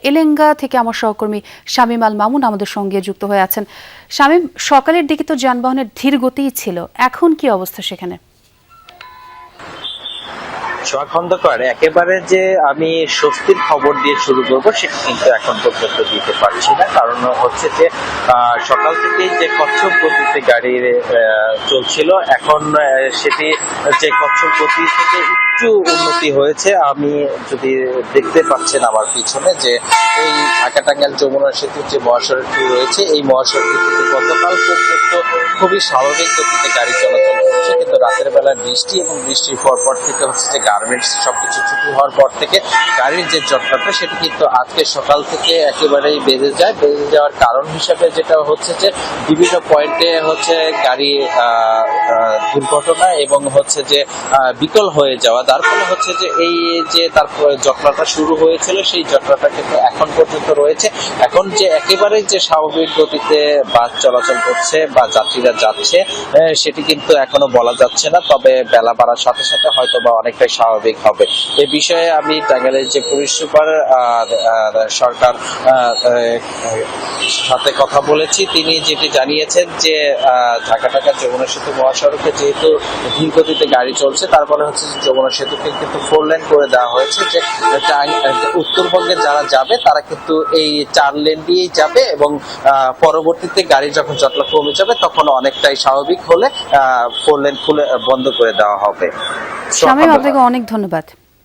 এলেঙ্গা থেকে আমার সহকর্মী শামীম আল মামুন আমাদের সঙ্গে যুক্ত হয়ে আছেন। শামীম, সকালের দিকে তো যানবাহনের ধীর গতিই ছিল, এখন কি অবস্থা সেখানে? খন্দকার, একেবারে যে আমি স্বস্তির খবর দিয়ে শুরু করব সেটা কিন্তু এখন পর্যন্ত দিতে পারছি না। কারণ হচ্ছে যে সকাল থেকেই যে কচ্ছপ গতিতে গাড়ি চলছিল, এখন সেটি যে কচ্ছপ গতি থেকে একটু উন্নতি হয়েছে। আমি যদি দেখতে পাচ্ছেন আমার পিছনে যে এই ঢাকা টাঙ্গাইল যমুনা সেতুর যে মহাসড়কটি রয়েছে, এই মহাসড়কটি থেকে গতকাল পর্যন্ত খুবই স্বাভাবিক গতিতে গাড়ি চলাচল করছে, কিন্তু রাতের বেলা বৃষ্টি এবং বৃষ্টির পর থেকে হচ্ছে যে গার্মেন্টস সবকিছু ছুটি হওয়ার পর থেকে গাড়ির যে জটলাটা সেটি কিন্তু আজকে সকাল থেকে একেবারেই বেড়ে যাওয়ার কারণ হিসাবে যেটা হচ্ছে যে বিভিন্ন পয়েন্টে হচ্ছে গাড়ি দুর্ঘটনা এবং হচ্ছে যে বিকল হয়ে যাওয়া, তার ফলে হচ্ছে যে এই যে তারপরে জটলাটা শুরু হয়েছিল সেই জটলাটা কিন্তু এখন পর্যন্ত রয়েছে। এখন যে একেবারে যে স্বাভাবিক গতিতে বাস চলাচল করছে বা যাত্রীরা যাচ্ছে সেটি কিন্তু এখনো বলা যাচ্ছে না, তবে বেলা বাড়ার সাথে সাথে হয়তো বা অনেকটাই স্বাভাবিক হবে। এ বিষয়ে আমি টাঙ্গাইলের যে পুলিশ সুপার সরকার সাথে কথা বলেছি, তিনি যেটি জানিয়েছেন যে ঢাকা টাঙ্গাইল যমুনা সেতু মহাসড়কে যেহেতু ধীর গতিতে গাড়ি চলছে, তারপরে হচ্ছে যমুনা সেতুকে কিন্তু 4 লেন করে দেওয়া হয়েছে, যে উত্তরবঙ্গে যারা যাবে তারা কিন্তু এই 4 লেন দিয়েই যাবে এবং পরবর্তীতে গাড়ি যখন জটলা কমে যাবে তখন অনেকটাই স্বাভাবিক হলে 4 লেন খুলে বন্ধ করে দেওয়া হবে। শামীম, আপনাকে অনেক ধন্যবাদ।